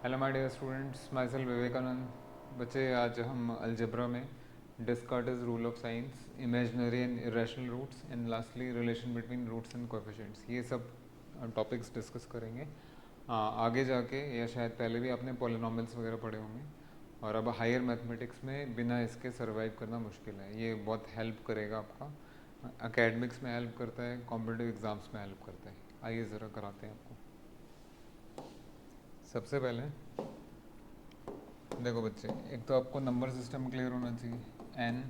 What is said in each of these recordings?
Hello my dear students, myself Vivekananda. बच्चे, आज हम अलजेब्रा में Descartes rule of signs, imaginary and irrational roots and lastly relation between roots and coefficients, ये सब topics discuss करेंगे। आगे जाके या शायद पहले भी आपने पॉलिनॉमियल्स वगैरह पढ़े होंगे, और अब हायर मैथमेटिक्स में बिना इसके सर्वाइव करना मुश्किल है। ये बहुत हेल्प करेगा आपका, एकेडमिक्स में हेल्प करता है, कॉम्पिटिटिव एग्जाम्स में हेल्प करता है। आइए ज़रा कराते हैं आपको। सबसे पहले देखो बच्चे, एक तो आपको नंबर सिस्टम क्लियर होना चाहिए। N,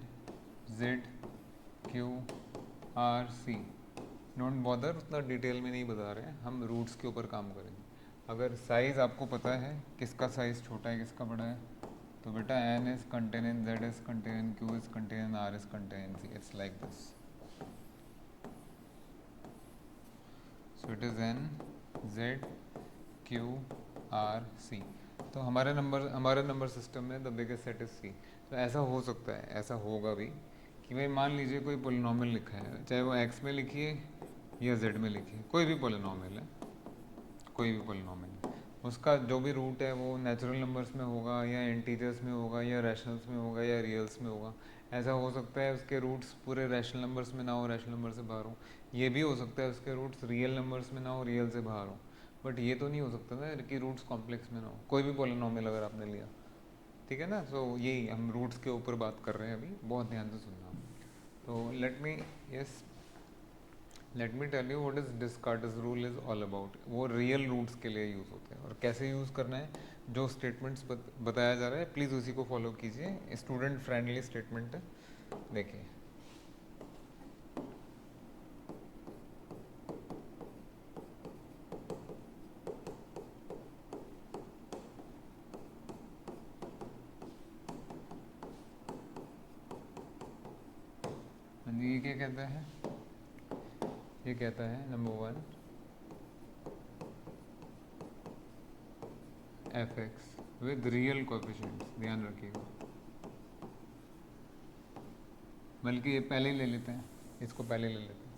Z, Q, R, C. Don't bother, उतना डिटेल में नहीं बता रहे हैं, हम रूट्स के ऊपर काम करेंगे। अगर साइज़ आपको पता है किसका साइज़ छोटा है किसका बड़ा है, तो बेटा N is contain in, Z is contain in, Q is contain in, R is contain in C. It's like this. So it is N, Z, Q, R, C. तो हमारे नंबर सिस्टम में the biggest set is C. तो ऐसा हो सकता है, ऐसा होगा भी कि भाई मान लीजिए कोई पोलिनोमियल लिखा है, चाहे वो एक्स में लिखिए या जेड में लिखिए, कोई भी पोलिनोमियल है, कोई भी पोलिनोमियल, उसका जो भी रूट है वो नेचुरल नंबर्स में होगा या इंटीजर्स में होगा या रैशनल्स में होगा या रियल्स में होगा। ऐसा हो सकता है उसके रूट्स पूरे रैशनल नंबर्स में ना हो, रैशनल नंबर से बाहर हो। ये भी हो सकता है उसके रूट्स रियल नंबर्स में ना हो, रियल से बाहर हो। बट ये तो नहीं हो सकता ना कि रूट्स कॉम्प्लेक्स में ना हो, कोई भी पोलिनोमियल अगर आपने लिया, ठीक है ना। सो यही हम रूट्स के ऊपर बात कर रहे हैं अभी, बहुत ध्यान से सुनना। तो yes let me tell you what is Descartes rule is all about. वो रियल रूट्स के लिए यूज़ होते हैं, और कैसे यूज़ करना है, जो स्टेटमेंट्स बताया जा रहा है प्लीज़ उसी को फॉलो कीजिए। स्टूडेंट फ्रेंडली स्टेटमेंट है, देखिए। हाँ जी, ये क्या कहता है? ये कहता है number 1, f x with real coefficients. ध्यान रखिएगा, बल्कि ये पहले ही ले लेते हैं, इसको पहले ले लेते हैं।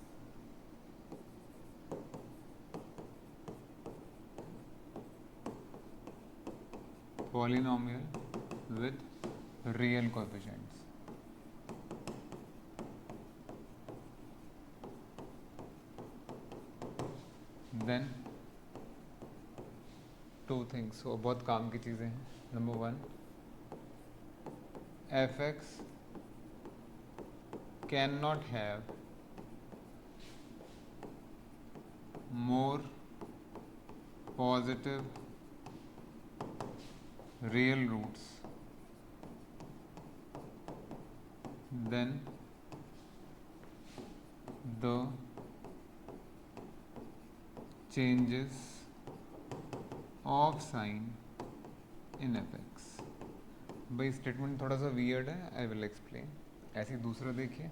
Polynomial with real coefficients. Then two things, वो बहुत काम की चीज़ें हैं। Number 1, f x can not have more positive real roots than the changes of sign in fx। भाई स्टेटमेंट थोड़ा सा वियर्ड है, आई विल एक्सप्लेन। ऐसे दूसरा देखिए,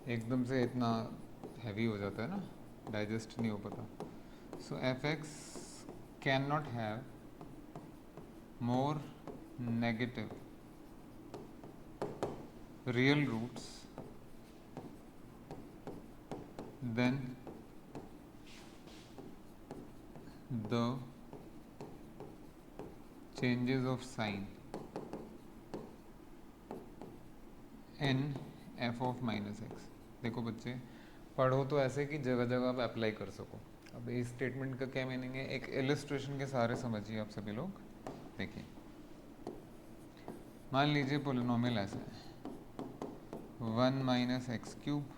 एकदम से इतना हैवी हो जाता है ना, डाइजेस्ट नहीं हो पाता। So f x can not have more negative real roots than the changes of sign in f of minus x. देखो बच्चे, पढ़ो तो ऐसे कि जगह जगह आप अप्लाई कर सको। अब इस स्टेटमेंट का क्या मीनिंग है, एक इलस्ट्रेशन के सहारे समझिए आप सभी लोग। देखिए, मान लीजिए पोलिनोमियल ऐसा है, 1 minus x cube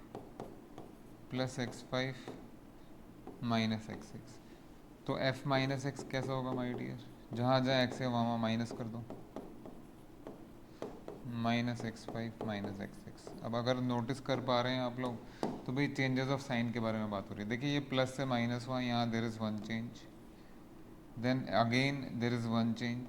plus x 5 minus x 6। तो f माइनस एक्स कैसा होगा माई डियर? जहाँ जहाँ एक्स है वहाँ माइनस कर दो, माइनस एक्स 5 माइनस एक्स 6। अब अगर नोटिस कर पा रहे हैं आप लोग, तो भाई चेंजेस ऑफ साइन के बारे में बात हो रही है। देखिए, ये प्लस से माइनस हुआ, यहाँ there is one change, then again there is one change,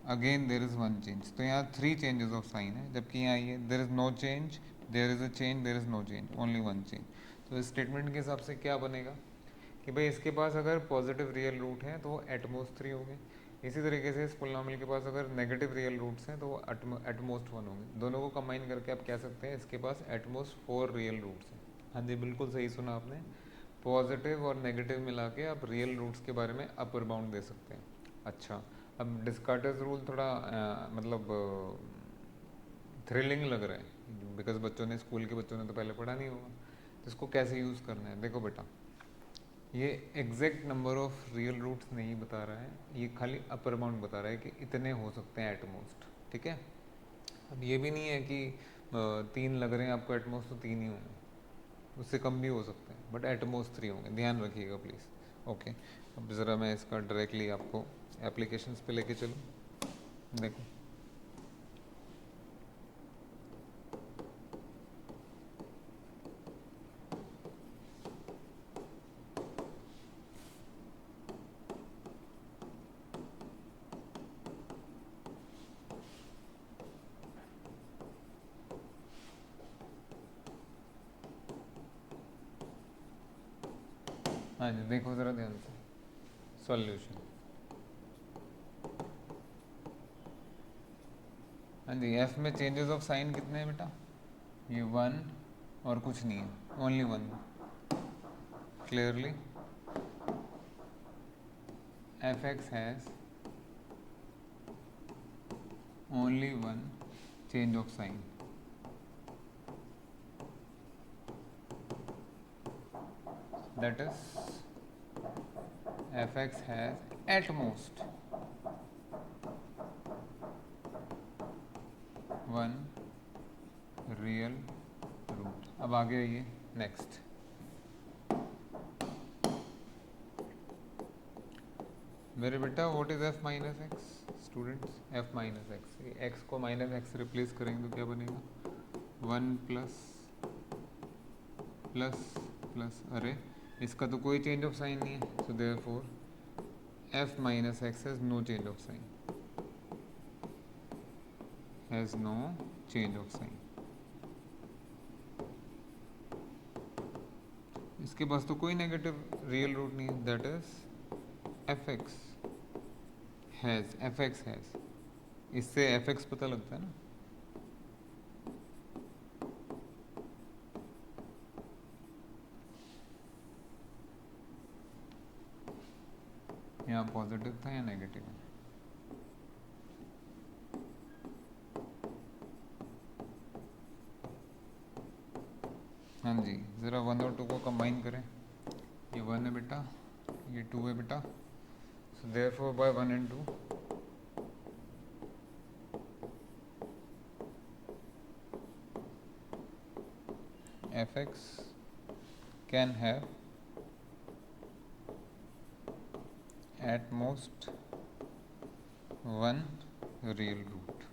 again there is one change. तो यहाँ 3 चेंजेस ऑफ साइन है, जबकि यहाँ ये there is no change, there is a change, there is no change, only one change. तो इस statement के हिसाब से क्या बनेगा कि भाई इसके पास अगर पॉजिटिव रियल रूट है तो वो एटमोस्ट 3 होंगे। इसी तरीके से इस पोलिनोमियल के पास अगर नेगेटिव रियल रूट्स हैं तो वो एटमोस्ट 1 होंगे। दोनों को कंबाइन करके आप कह सकते हैं इसके पास एटमोस्ट 4 रियल रूट्स हैं। हाँ जी, बिल्कुल सही सुना आपने, पॉजिटिव और नेगेटिव मिला के आप रियल रूट्स के बारे में अपर बाउंड दे सकते हैं। अच्छा, अब डिस्कार्टेस रूल थोड़ा मतलब थ्रिलिंग लग रहा है, बिकॉज बच्चों ने, स्कूल के बच्चों ने तो पहले पढ़ा नहीं होगा, तो इसको कैसे यूज़ करना है। देखो बेटा, ये exact number of real roots नहीं बता रहा है, ये खाली अपर बाउंड बता रहा है कि इतने हो सकते हैं एट मोस्ट, ठीक है। अब ये भी नहीं है कि 3 लग रहे हैं आपको एट मोस्ट, तो 3 ही होंगे, उससे कम भी हो सकते हैं, बट एट मोस्ट 3 होंगे, ध्यान रखिएगा प्लीज़। ओके, अब ज़रा मैं इसका डायरेक्टली आपको एप्लीकेशंस पे लेके चलूँ। देखो, हाँ जी, देखो ज़रा ध्यान से सॉल्यूशन। हाँ जी, एफ में चेंजेस ऑफ साइन कितने हैं बेटा? ये 1 और कुछ नहीं है, only 1। Clearly F x has only 1 change of sign, that is fx has at most 1 real root। अब आगे आइए नेक्स्ट। मेरे बेटा what is f minus x? Students, f minus x, x को माइनस एक्स रिप्लेस करेंगे तो क्या बनेगा? 1 प्लस प्लस प्लस, अरे इसका तो कोई चेंज ऑफ साइन नहीं है, so therefore f minus x has no change of sign, has no change of sign. इसके पास तो कोई नेगेटिव रियल रूट नहीं है, that is f x has, f x has, इससे एफ एक्स पता लगता है ना। यहाँ पॉजिटिव था या नेगेटिव है? हाँ जी, ज़रा 1 और 2 को कंबाइन करें। ये 1 है बेटा, ये 2 है बेटा, so therefore by 1 and 2 f x can have at most 1 real root.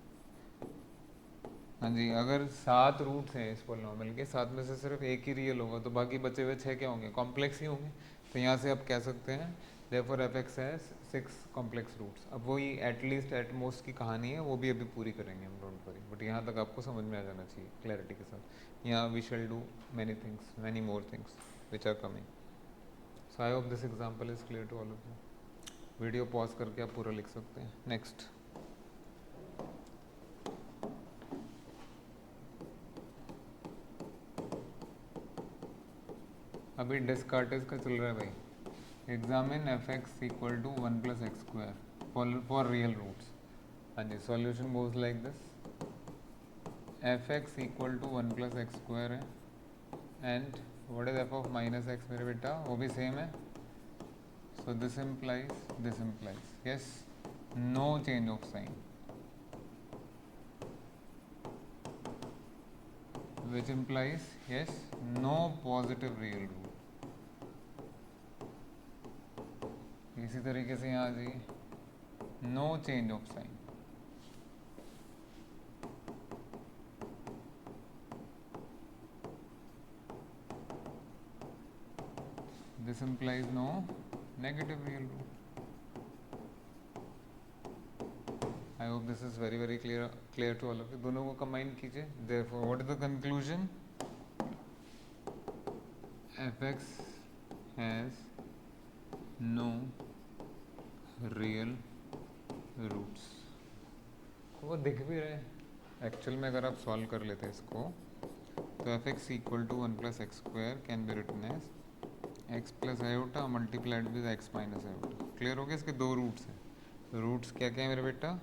हाँ जी, अगर 7 रूट्स हैं इस पॉलिनॉमियल के, 7 में से सिर्फ एक ही रियल होगा, तो बाकी बचे हुए 6 क्या होंगे? कॉम्प्लेक्स ही होंगे। तो यहाँ से आप कह सकते हैं therefore f x has 6 complex roots. अब वही एटलीस्ट एट मोस्ट की कहानी है, वो भी अभी पूरी करेंगे हम, डोंट वरी, बट यहाँ तक आपको समझ में आ जाना चाहिए क्लैरिटी के साथ। यहाँ we shall do many things, many more things which are coming. So I hope this example is clear to all of you. Video pause करके आप पूरा लिख सकते हैं। नेक्स्ट, अभी डिस्कार्टेज का चल रहा है भाई। Examine f x equal to 1 plus x square for real roots. हाँ जी, solution goes like this, f x equal to 1 plus x square है, and what is f of minus x मेरे बेटा? वो भी सेम है, so this implies yes no change of sign, which implies yes no positive real root। इसी तरीके से यहाँ आ जाइए, no change of sign, this implies no negative real root। I hope this is very very clear to all of you। दोनों को combine कीजिए, therefore what is the conclusion? fx has no real roots। वो दिख भी रहे हैं actual में, अगर आप सॉल्व कर लेते हैं इसको, तो f x equal to 1 plus x square can be written as x plus iota multiplied with x minus iota. Clear हो गया? इसके दो रूट्स हैं। रूट्स क्या क्या है मेरे बेटा?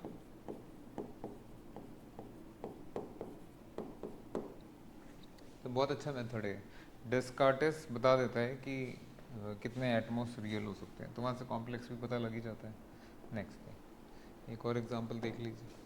तो बहुत अच्छा मेथड है। डेस्कार्टेस बता देता है कि कितने एटमॉस रियल हो सकते हैं, तो वहाँ से कॉम्प्लेक्स भी पता लग ही जाता है। नेक्स्ट एक और एग्जांपल देख लीजिए।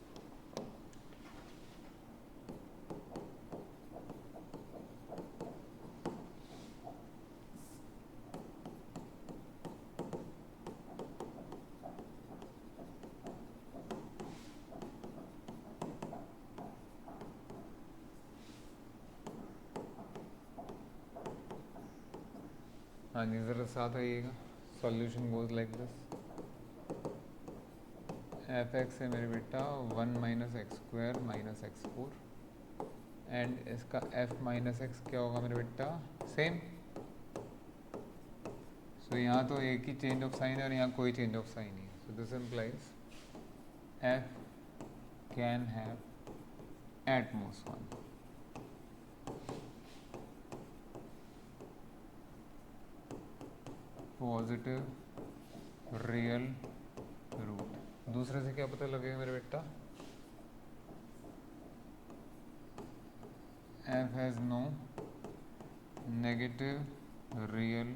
हाँ जी, ज़रा साथ आइएगा। Solution goes like this. F x है मेरे बेटा 1 minus x square minus x four, and इसका एफ माइनस एक्स क्या होगा मेरे बेटा? सेम। सो यहाँ तो एक ही चेंज ऑफ साइन है और यहाँ कोई चेंज ऑफ साइन नहीं है। So this implies f can have at most one positive real root. दूसरे से क्या पता लगेगा मेरे बेटा? F has no negative real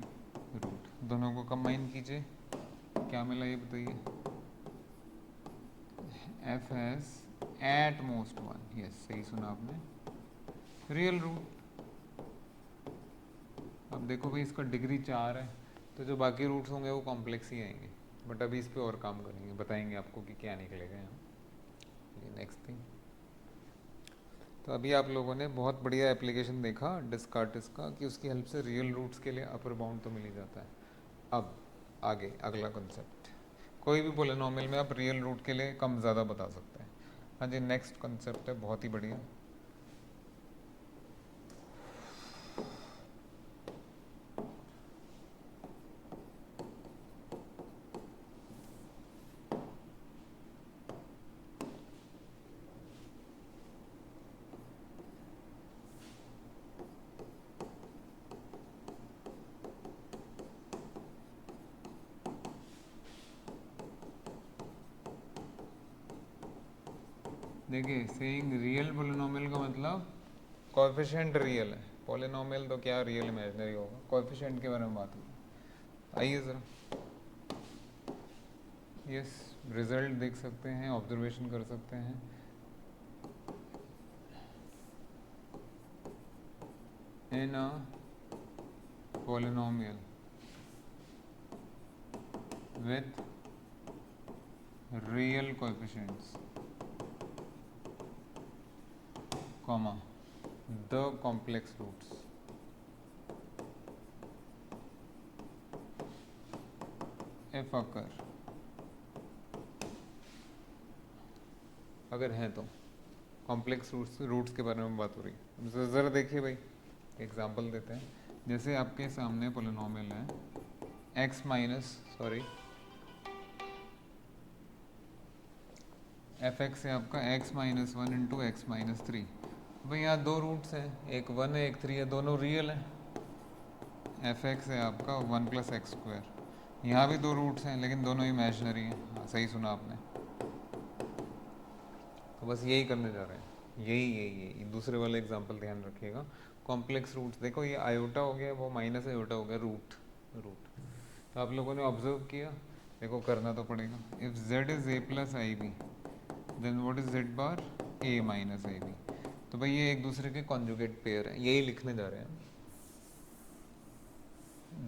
root. दोनों को कंबाइन कीजिए, क्या मिला ये बताइए? F has at most one, yes सही सुना आपने, रियल रूट। अब देखो भाई इसका डिग्री 4 है, तो जो बाकी रूट्स होंगे वो कॉम्प्लेक्स ही आएंगे। बट अभी इस पे और काम करेंगे, बताएंगे आपको कि क्या निकलेगा यहाँ। नेक्स्ट थिंग, तो अभी आप लोगों ने बहुत बढ़िया एप्लीकेशन देखा डिस्कार्टिस का कि उसकी हेल्प से रियल रूट्स के लिए अपर बाउंड तो मिल ही जाता है। अब आगे अगला कंसेप्ट, कोई भी पोलिनोमियल में आप रियल रूट के लिए कम ज़्यादा बता सकते हैं। हाँ जी, नेक्स्ट कंसेप्ट है बहुत ही बढ़िया। देखिए, सेइंग रियल पोलिनोमियल का मतलब कोएफिशिएंट रियल है। पोलिनोमियल तो क्या रियल इमेजिनरी होगा। कोएफिशिएंट के बारे में बात होगी। आइए ज़रा, यस रिजल्ट देख सकते हैं, ऑब्जर्वेशन कर सकते हैं। इन अ polynomial with real coefficients, comma the complex roots if occur, अगर है तो। कॉम्प्लेक्स रूट्स के बारे में बात हो रही है। ज़रा देखिए भाई, एग्जांपल देते हैं। जैसे आपके सामने पोलिनोमियल है x minus sorry F x है आपका x minus one into x minus three. भाई यहाँ दो रूट्स हैं, एक 1 है एक 3 है, दोनों रियल हैं। एफ एक्स है आपका 1 प्लस एक्स स्क्वायर। यहाँ भी दो रूट्स हैं लेकिन दोनों इमेजिनरी हैं। हाँ, सही सुना आपने। तो बस यही करने जा रहे हैं, यही दूसरे वाले एग्जांपल ध्यान रखिएगा। कॉम्प्लेक्स रूट्स देखो, ये आयोटा हो गया, वो माइनस आयोटा हो गया, रूट। तो आप लोगों ने ऑब्जर्व किया, देखो करना तो पड़ेगा। If z is a plus i b then what is z bar a minus i b. तो भाई ये एक दूसरे के कॉन्जुगेट पेयर है, यही लिखने जा रहे हैं।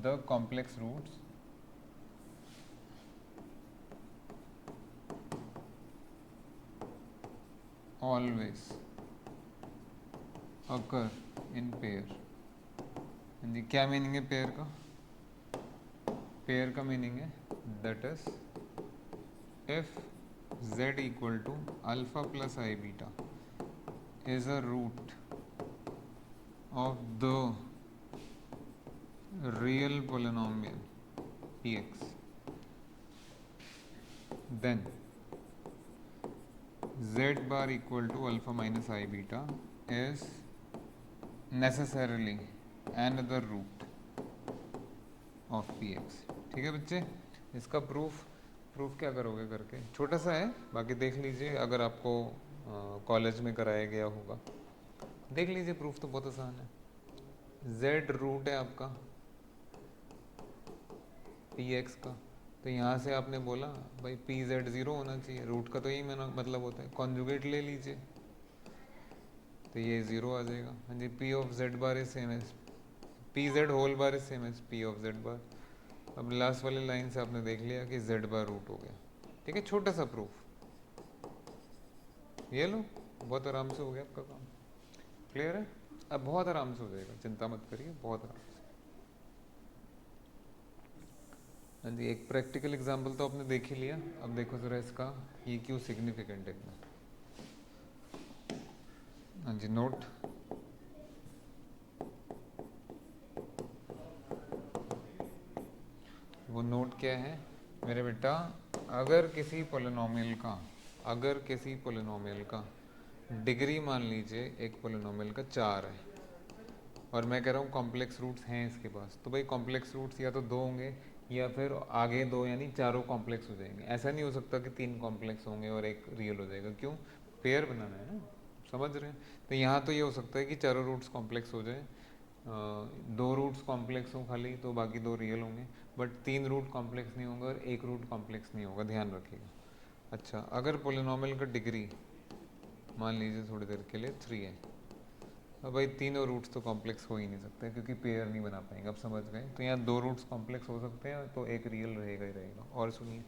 The complex roots always occur in pair. जी, क्या मीनिंग है पेयर का? पेयर का मीनिंग है that is if z equal to alpha plus i beta is a root of the real polynomial px, then z bar equal to alpha minus I beta is necessarily another root of P x. ठीक है बच्चे, इसका proof proof क्या करोगे करके, छोटा सा है, बाकी देख लीजिए अगर आपको कॉलेज में कराया गया होगा, देख लीजिए, प्रूफ तो बहुत आसान है। जेड रूट है आपका पी एक्स का, तो यहाँ से आपने बोला भाई पी जेड ज़ीरो होना चाहिए, रूट का तो यही मतलब होता है, कॉन्जुगेट ले लीजिए तो ये ज़ीरो आ जाएगा। हाँ जी, p of z bar is same as p z whole bar is same as p of z bar. अब लास्ट वाली लाइन से आपने देख लिया कि जेड बार रूट हो गया। ठीक है, छोटा सा प्रूफ, ये लो, बहुत आराम से हो गया आपका काम। क्लियर है, अब बहुत आराम से हो जाएगा, चिंता मत करिए, बहुत आराम से। हाँ जी, एक प्रैक्टिकल एग्जाम्पल तो आपने देख ही लिया, अब देखो ज़रा इसका ये क्यों सिग्निफिकेंट है इतना। हाँ जी, नोट, वो नोट क्या है मेरे बेटा, अगर किसी पोलिनोमियल का, अगर किसी पोलिनोमियल का डिग्री मान लीजिए एक पोलिनोमियल का 4 है, और मैं कह रहा हूँ कॉम्प्लेक्स रूट्स हैं इसके पास, तो भाई कॉम्प्लेक्स रूट्स या तो 2 होंगे या फिर आगे 2, यानी चारों कॉम्प्लेक्स हो जाएंगे। ऐसा नहीं हो सकता कि 3 कॉम्प्लेक्स होंगे और एक रियल हो जाएगा, क्यों, पेयर बनाना है ना, समझ रहे हैं। तो यहाँ तो ये हो सकता है कि चारों रूट्स कॉम्प्लेक्स हो जाए, 2 रूट्स कॉम्प्लेक्स हों खाली तो बाकी 2 रियल होंगे, बट 3 रूट कॉम्प्लेक्स नहीं होंगे और एक रूट कॉम्प्लेक्स नहीं होगा, ध्यान रखिएगा। अच्छा, अगर पोलिनोमियल का डिग्री मान लीजिए थोड़ी देर के लिए 3 है, अब भाई तीनों रूट्स तो कॉम्प्लेक्स हो ही नहीं सकते क्योंकि पेयर नहीं बना पाएंगे, अब समझ गए। तो यहाँ 2 रूट्स कॉम्प्लेक्स हो सकते हैं तो एक रियल रहेगा ही रहेगा। और सुनिए,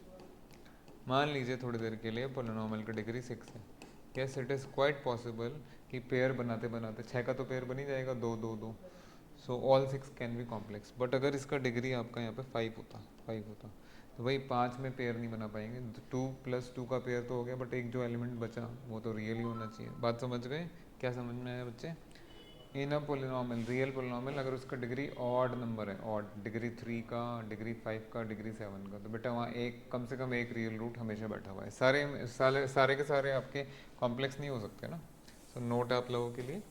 मान लीजिए थोड़ी देर के लिए पोलिनोमियल का डिग्री 6 है, yes it is quite possible कि पेयर बनाते बनाते 6 का तो पेयर बन ही जाएगा, 2 2 2, so all 6 can be complex. But अगर इसका डिग्री आपका यहाँ पे 5 होता तो भाई 5 में पेयर नहीं बना पाएंगे, 2 + 2 का पेयर तो हो गया, बट एक जो एलिमेंट बचा वो तो रियल ही होना चाहिए। बात समझ गए, क्या समझ में आया बच्चे। इन अ पोलिनोमियल, रियल पोलिनोमियल, अगर उसका डिग्री ऑड नंबर है, ऑड डिग्री 3 का, डिग्री 5 का, डिग्री 7 का, तो बेटा वहाँ एक कम से कम एक रियल रूट हमेशा बैठा हुआ है। सारे के सारे आपके कॉम्प्लेक्स नहीं हो सकते ना। सो नोट आप लोगों के लिए,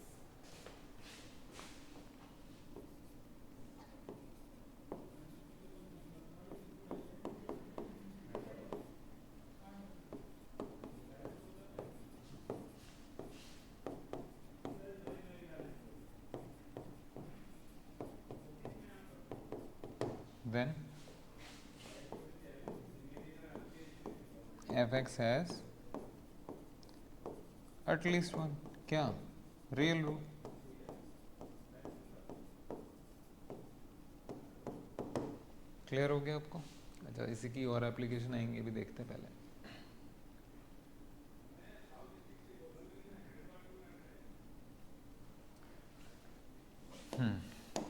then f x has at least one, क्या, रियल रूट। क्लियर हो गया आपको। अच्छा, इसी की और एप्लीकेशन आएंगे, भी देखते हैं पहले।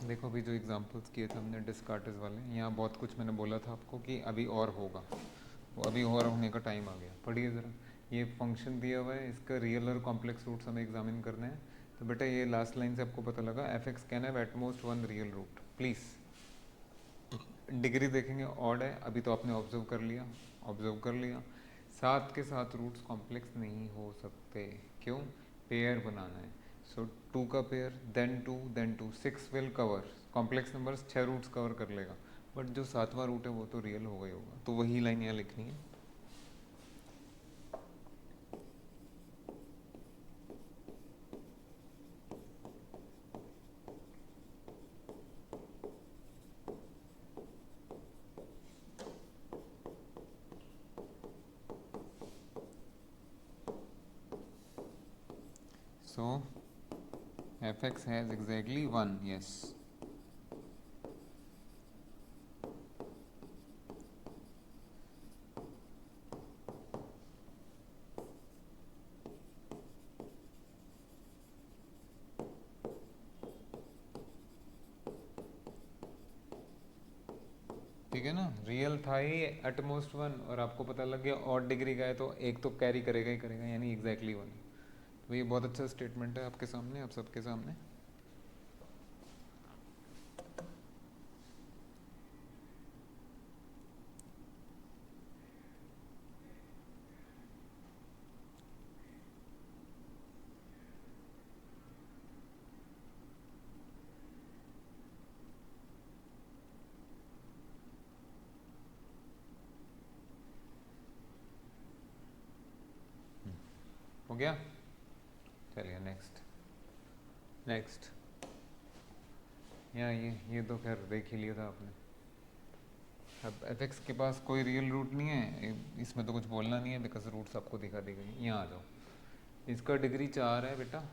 देखो अभी जो एग्जांपल्स किए थे हमने डिस्कार्टेज वाले, यहाँ बहुत कुछ मैंने बोला था आपको कि अभी और होगा, वो अभी और होने का टाइम आ गया। पढ़िए ज़रा, ये फंक्शन दिया हुआ है, इसका रियल और कॉम्प्लेक्स रूट्स हमें एग्जामिन करने हैं। तो बेटा ये लास्ट लाइन से आपको पता लगा, f x can have at most 1 real root. Please degree देखेंगे ऑड है, अभी तो आपने ऑब्जर्व कर लिया। साथ के साथ रूट्स कॉम्प्लेक्स नहीं हो सकते, क्यों, पेयर बनाना है। सो 2 का pair, then 2 then 2, 6 will cover, complex numbers 6 roots cover कर लेगा, बट जो 7वां रूट है वो तो रियल होगा ही होगा। तो वही लाइन यहाँ लिखनी है। So f x has exactly 1, yes. ठीक है ना, रियल था ही एटमोस्ट 1, और आपको पता लग गया ऑड डिग्री का है तो एक तो कैरी करेगा ही करेगा, यानी एग्जैक्टली 1। तो ये बहुत अच्छा स्टेटमेंट है आपके सामने, आप सबके सामने। गया। चलिए नेक्स्ट नेक्स्ट। यहाँ ये तो खैर देख ही लिया था आपने। अब एफ एक्स के पास कोई रियल रूट नहीं है, इसमें तो कुछ बोलना नहीं है बिकॉज रूट्स आपको दिखा दी गई। यहाँ आ जाओ, इसका डिग्री 4 है बेटा,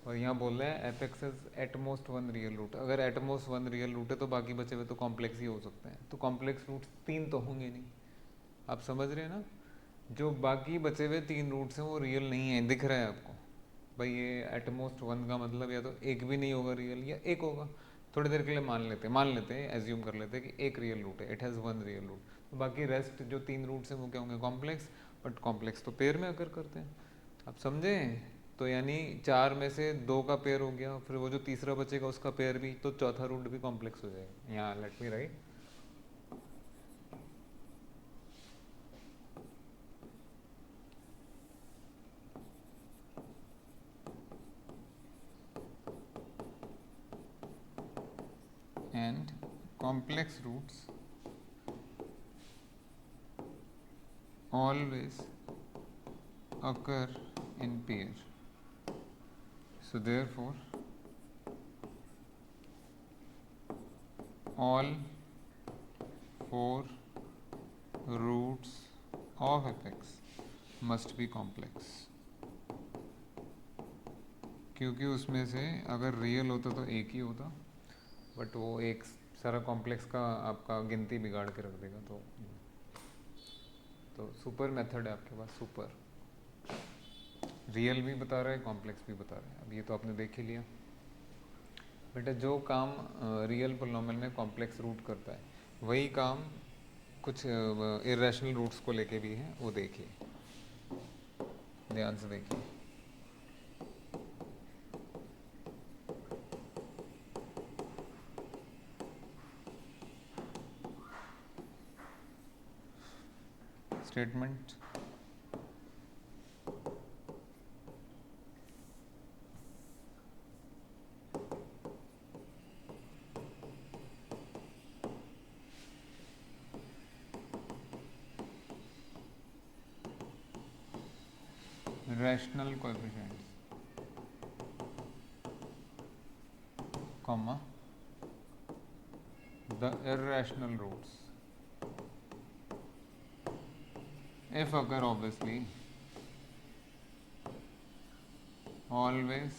और यहाँ बोल रहे हैं f x is at most one real root. अगर at most one real root है तो बाकी बचे हुए तो कॉम्प्लेक्स ही हो सकते हैं, तो कॉम्प्लेक्स रूट्स 3 तो होंगे नहीं। आप समझ रहे हैं ना, जो बाकी बचे हुए 3 रूट्स हैं वो रियल नहीं है, दिख रहा है आपको भाई। ये एट मोस्ट वन का मतलब या तो एक भी नहीं होगा रियल या एक होगा। थोड़ी देर के लिए मान लेते हैं एज्यूम कर लेते हैं कि एक रियल रूट है, it has one real root, तो बाकी रेस्ट जो 3 रूट्स हैं वो क्या होंगे, कॉम्प्लेक्स। बट कॉम्प्लेक्स तो पेयर में अगर करते हैं, आप समझे। तो यानी 4 में से 2 का पेयर हो गया, फिर वो जो तीसरा बचेगा उसका पेयर भी, तो चौथा रूट भी कॉम्प्लेक्स हो जाएगा। यहाँ late me right, and complex roots always occur in pair. So therefore all 4 roots of fx must be complex, क्योंकि उसमें से अगर रियल होता तो एक ही होता, बट वो एक सारा कॉम्प्लेक्स का आपका गिनती बिगाड़ के रख देगा। तो सुपर मेथड है आपके पास, सुपर रियल भी बता रहा है, कॉम्प्लेक्स भी बता रहा है। अब ये तो आपने देख ही लिया बेटा, जो काम रियल पोलिनोमियल में कॉम्प्लेक्स रूट करता है वही काम कुछ इरेशनल रूट्स को लेके भी है, वो देखिए, ध्यान से देखिए। Statement rational coefficients, comma the irrational roots if occur obviously always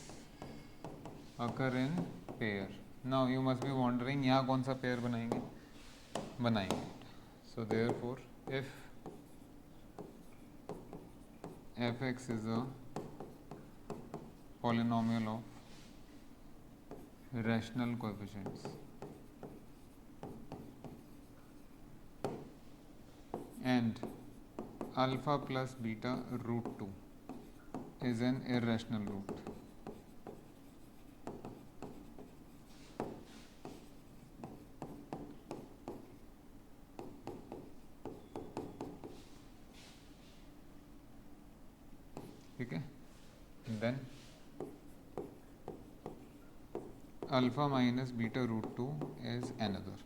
occur in pair. Now you must be wondering यहाँ कौन सा पेयर बनाएंगे। So therefore if fx is a polynomial of rational coefficients and alpha plus beta root 2 is an irrational root, ठीक है। Then alpha minus beta root 2 is another,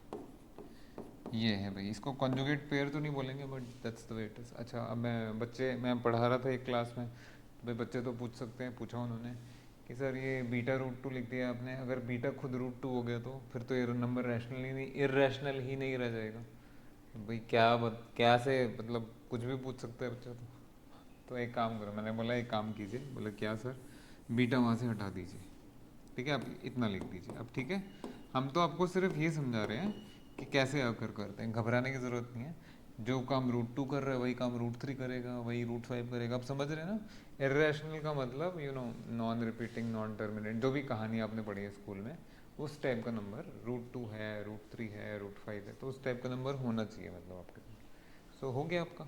ये है भाई। इसको कॉन्जुगेट पेयर तो नहीं बोलेंगे but that's the way it is. अच्छा, अब मैं पढ़ा रहा था एक क्लास में, भाई बच्चे तो पूछ सकते हैं, पूछा उन्होंने कि सर ये बीटा रूट 2 लिख दिया आपने, अगर बीटा खुद रूट 2 हो गया तो फिर तो ये नंबर रैशनल ही नहीं, इरेशनल ही नहीं रह जाएगा। भाई क्या से मतलब कुछ भी पूछ सकते हैं बच्चा। तो एक काम करो, मैंने बोला एक काम कीजिए, बोला क्या सर, बीटा वहाँ से हटा दीजिए, ठीक है, आप इतना लिख दीजिए। अब ठीक है, हम तो आपको सिर्फ ये समझा रहे हैं कि कैसे अकर करते हैं, घबराने की ज़रूरत नहीं है। जो काम रूट 2 कर रहा है वही काम रूट 3 करेगा, वही रूट 5 करेगा। आप समझ रहे हैं ना। इर्रेशनल का मतलब नॉन रिपीटिंग, नॉन टर्मिनेट, जो भी कहानी आपने पढ़ी है स्कूल में, उस टाइप का नंबर रूट 2 है, रूट 3 है, रूट 5 है, तो उस टाइप का नंबर होना चाहिए मतलब आपके पास। सो हो गया आपका।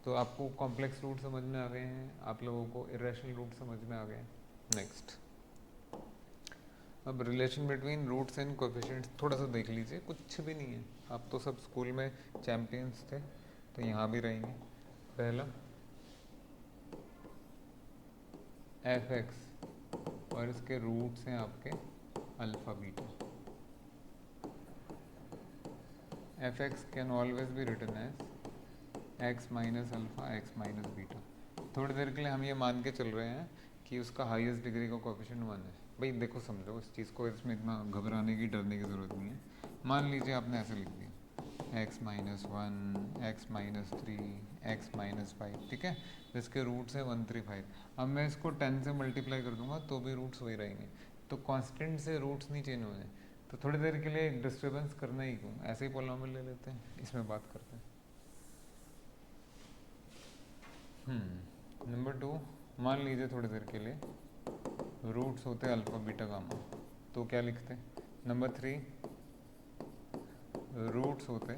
तो आपको कॉम्प्लेक्स रूट समझ में आ गए हैं, आप लोगों को इरेशनल रूट समझ में आ गए हैं। नेक्स्ट, अब relation between roots and coefficients थोड़ा सा देख लीजिए, कुछ भी नहीं है। आप तो सब स्कूल में चैम्पियंस थे, तो यहाँ भी रहेंगे। पहला एफ एक्स और इसके रूट्स हैं आपके alpha beta. fx can always be written as x minus alpha x minus beta, थोड़ी देर के लिए हम ये मान के चल रहे हैं कि उसका हाईएस्ट डिग्री का कोएफिशिएंट 1 है। भाई देखो समझो इस चीज़ को, इसमें इतना घबराने की डरने की ज़रूरत नहीं है। मान लीजिए आपने ऐसे लिख दिया x minus one, x minus three, x minus five, ठीक है। इसके रूट्स है 135। अब मैं इसको 10 से मल्टीप्लाई कर दूंगा तो भी रूट्स वही रहेंगे। तो कांस्टेंट से रूट्स नहीं चेंज होने, तो थोड़ी देर के लिए डिस्टर्बेंस करना ही क्यों, ऐसे ही पॉलिनॉमियल ले लेते हैं, इसमें बात करते हैं। नंबर 2, मान लीजिए थोड़ी देर के लिए रूट्स होते अल्फ़ा बीटा गामा, तो क्या लिखते। नंबर 3, रूट्स होते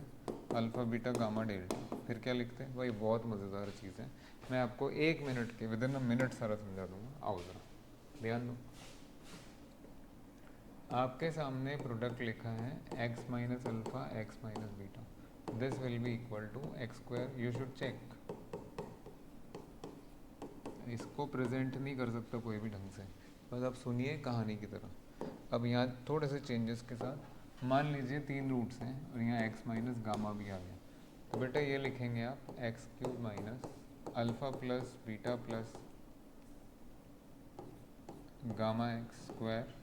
अल्फ़ा बीटा गामा डेल्टा, फिर क्या लिखते हैं। भाई बहुत मज़ेदार चीज़ है, मैं आपको 1 मिनट के विद इन अ मिनट सारा समझा दूंगा। आओ ज़रा ध्यान दो। आपके सामने प्रोडक्ट लिखा है x minus alpha x minus beta, this will be equal to x square. You should check, इसको प्रेजेंट नहीं कर सकता कोई भी ढंग से, बस आप सुनिए कहानी की तरह। अब यहाँ थोड़े से चेंजेस के साथ मान लीजिए 3 रूट्स हैं और यहाँ x माइनस गामा भी आ गया, तो बेटा ये लिखेंगे आप x cube minus alpha plus beta plus gamma x square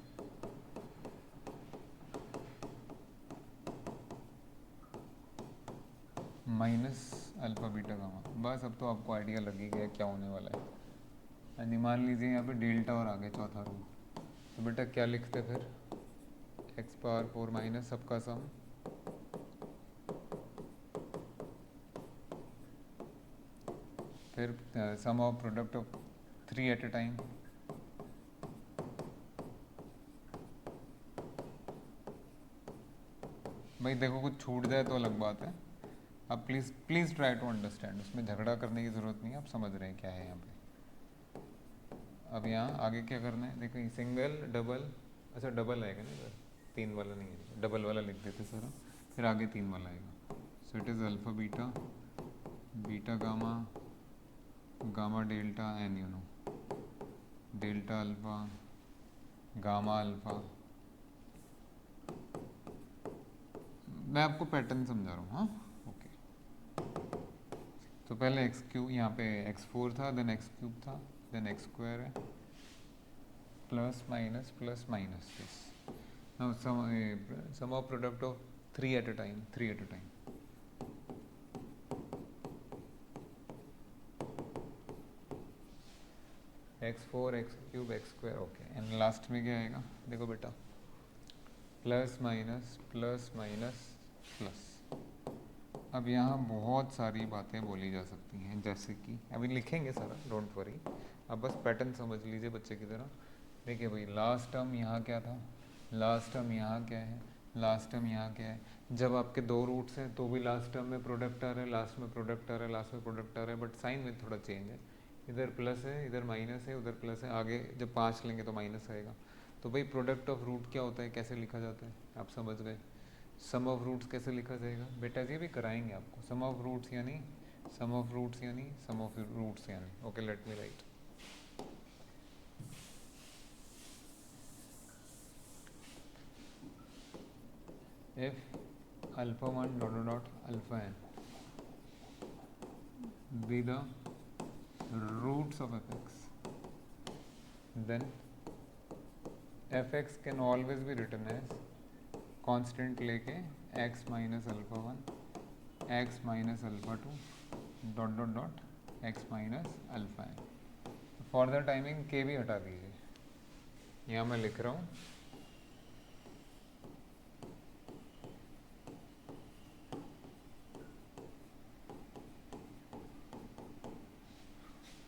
minus alpha beta gamma. बस अब तो आपको आइडिया लग ही गया क्या होने वाला है। यानी मान लीजिए यहाँ पे डेल्टा और आगे चौथा रूट, तो बेटा क्या लिखते फिर, एक्स पावर 4 माइनस सबका सम फिर sum of product of 3 at a time. भाई देखो कुछ छूट जाए तो अलग बात है, आप please please try to understand, उसमें झगड़ा करने की ज़रूरत नहीं है, आप समझ रहे हैं क्या है यहाँ पे। अब यहाँ आगे क्या करना है, देखो सिंगल डबल, अच्छा डबल आएगा ना सर, 3 वाला नहीं है, डबल वाला लिख देते सर, फिर आगे 3 वाला आएगा। So it is alpha beta, beta gamma, gamma delta and you know, delta alpha, gamma alpha. मैं आपको पैटर्न समझा रहा हूँ, हाँ ओके। तो पहले एक्स क्यूब, यहाँ पे x4 था, देन एक्स क्यूब था, देन एक्स स्क्वायर है, plus minus this. Now sum of product of 3 at a time, 3 at a time. x4 x cube x square, okay. And last में क्या आएगा, देखो बेटा plus minus plus minus plus. अब यहाँ बहुत सारी बातें बोली जा सकती हैं, जैसे कि अभी लिखेंगे सारा, डोंट वरी, अब बस पैटर्न समझ लीजिए बच्चे की तरह। देखिए भाई लास्ट टर्म यहाँ क्या था, लास्ट टर्म यहाँ क्या है, लास्ट टर्म यहाँ क्या है। जब आपके 2 रूट्स हैं तो भी लास्ट टर्म में प्रोडक्ट आ रहा है, लास्ट में प्रोडक्ट आ रहा है, लास्ट में प्रोडक्ट आ रहा है, बट साइन में थोड़ा चेंज है, इधर प्लस है इधर माइनस है, उधर प्लस है, आगे जब 5 लेंगे तो माइनस आएगा। तो भाई प्रोडक्ट ऑफ रूट क्या होता है, कैसे लिखा जाता है, आप समझ गए। सम ऑफ रूट्स कैसे लिखा जाएगा, बेटा जी भी कराएंगे आपको। सम ऑफ रूट्स यानी सम ऑफ रूट्स यानी सम ऑफ रूट्स यानी, okay let me write. If alpha 1 dot dot alpha n be the roots of fx, then fx can always be written as constant लेके x minus alpha 1 x minus alpha 2 dot dot dot x minus alpha n. For the timing के भी हटा दीजिए, यहाँ मैं लिख रहा हूँ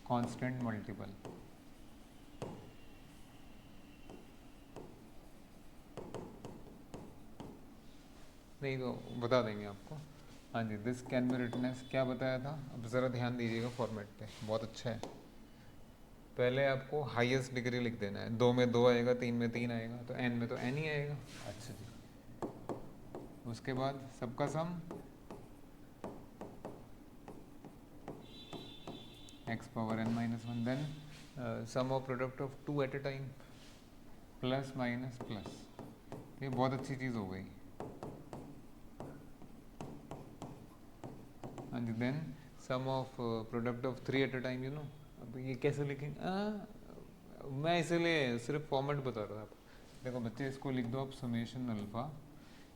कांस्टेंट मल्टीपल। नहीं तो बता देंगे आपको। हाँ जी, this can be written as, क्या बताया था, अब ज़रा ध्यान दीजिएगा फॉर्मेट पे, बहुत अच्छा है। पहले आपको हाईएस्ट डिग्री लिख देना है, 2 में 2 आएगा, 3 में 3 आएगा, तो n में तो n ही आएगा। अच्छा जी, उसके बाद सबका sum x power n minus 1, then sum of product of 2 at a time, plus minus plus. ये बहुत अच्छी चीज़ हो गई। हाँ जी, then sum of product of 3 at a time, you know अब ये कैसे लिखेंगे? मैं इसीलिए सिर्फ फॉर्मेट बता रहा था। देखो बच्चे, इसको लिख दो आप समेशन अल्फ़ा,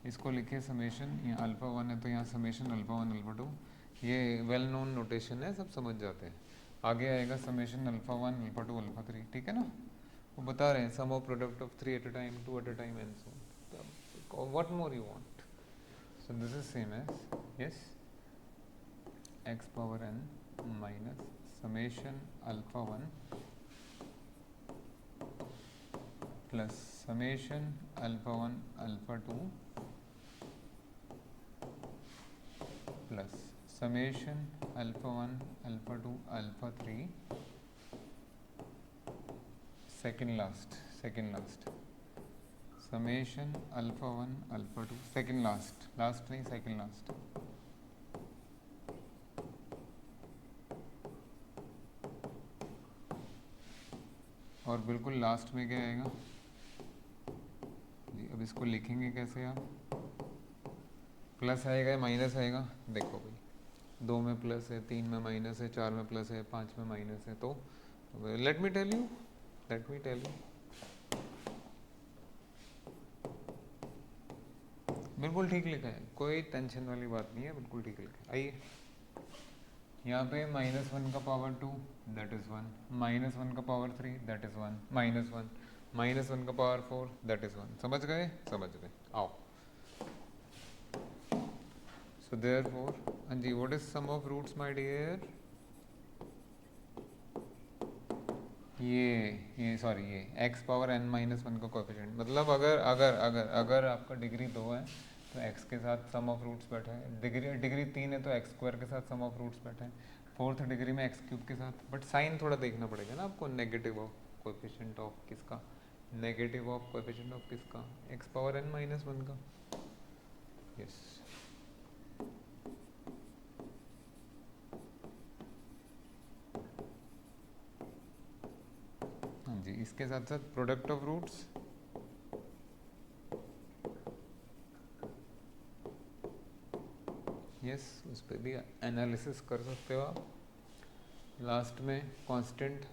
इसको लिखे समेशन, यहाँ अल्फ़ा वन है तो यहाँ summation alpha one alpha two, ये वेल नोन नोटेशन है, सब समझ जाते हैं। आगे आएगा summation alpha one alpha two alpha three, ठीक है ना? वो बता रहे हैं sum of product of three at a time, two at a time and so what more you want. So this is same as, yes, x power n minus summation alpha one plus summation alpha one alpha two plus summation alpha one alpha two alpha three, second last summation alpha one alpha to, second last नहीं, second last, और बिल्कुल last में क्या आएगा जी? अब इसको लिखेंगे कैसे आप? प्लस आएगा या माइनस आएगा? देखो भाई, दो में प्लस है, तीन में माइनस है, चार में प्लस है, पाँच में माइनस है, तो लेट मी टेल यू बिल्कुल ठीक लिखा है, कोई टेंशन वाली बात नहीं है, बिल्कुल ठीक लिखा है। आइए यहाँ पे माइनस वन का power two that is one, minus one का power three that is one, minus one का power four that is one. समझ गए? आओ। सो देयरफॉर, हाँ जी, what is sum of roots my dear? ये सॉरी, ये x power n minus one का कोएफिशिएंट, मतलब अगर अगर अगर अगर आपका डिग्री दो है तो एक्स के साथ सम ऑफ रूट्स बैठा है, डिग्री तीन है तो एक्स स्क्वायर के साथ सम ऑफ रूट्स बैठा है, फोर्थ डिग्री में एक्स क्यूब के साथ। बट साइन थोड़ा देखना पड़ेगा ना आपको, नेगेटिव ऑफ कोएफिशिएंट ऑफ किसका, नेगेटिव ऑफ कोएफिशिएंट ऑफ किसका, x power n minus one का। यस, हाँ जी, इसके साथ साथ प्रोडक्ट ऑफ रूट्स, यस, उस पर भी एनालिसिस कर सकते हो आप। लास्ट में कांस्टेंट,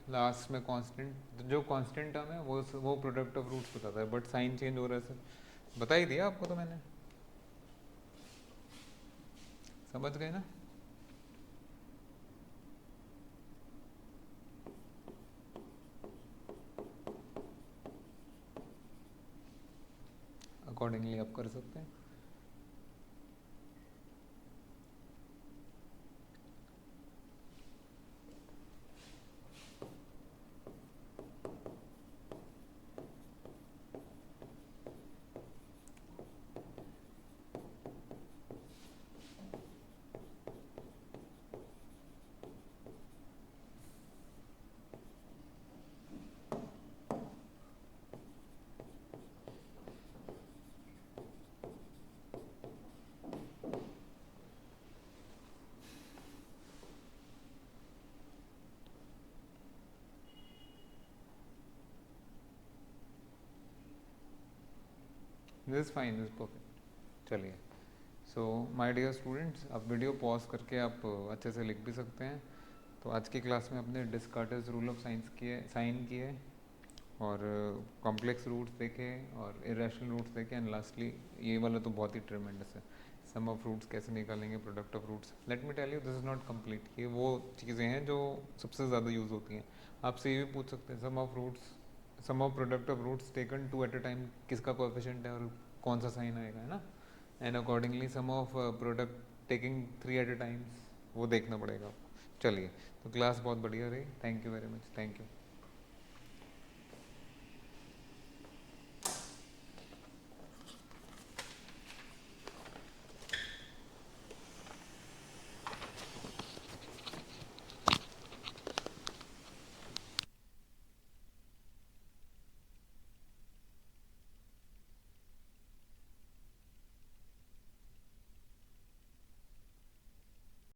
जो कांस्टेंट टर्म है वो प्रोडक्ट ऑफ रूट्स बताता है, बट साइन चेंज हो रहा है सर, बता ही दिया आपको तो मैंने। समझ गए ना? अकॉर्डिंगली आप कर सकते हैं। This is fine, this perfect. चलिए, सो माय डियर स्टूडेंट्स, आप वीडियो पॉज करके आप अच्छे से लिख भी सकते हैं। तो आज की क्लास में अपने डिस्कार्टेस रूल ऑफ साइन किए, और कॉम्प्लेक्स रूट्स देखे, और इरेशनल रूट्स देखे, एंड लास्टली ये वाला तो बहुत ही ट्रेमेंडस है, सम ऑफ रूट्स कैसे निकालेंगे, product of roots. Let me tell you, this is not complete. ये वो चीज़ें हैं जो सबसे ज़्यादा यूज़ होती हैं। आपसे ये भी पूछ सकते हैं, sum of product of roots taken two at a time, किसका कोएफिशिएंट है और कौन सा साइन आएगा, है ना? And accordingly sum of product taking three at a times, वो देखना पड़ेगा आपको। चलिए, तो क्लास बहुत बढ़िया रही। Thank you very much, thank you.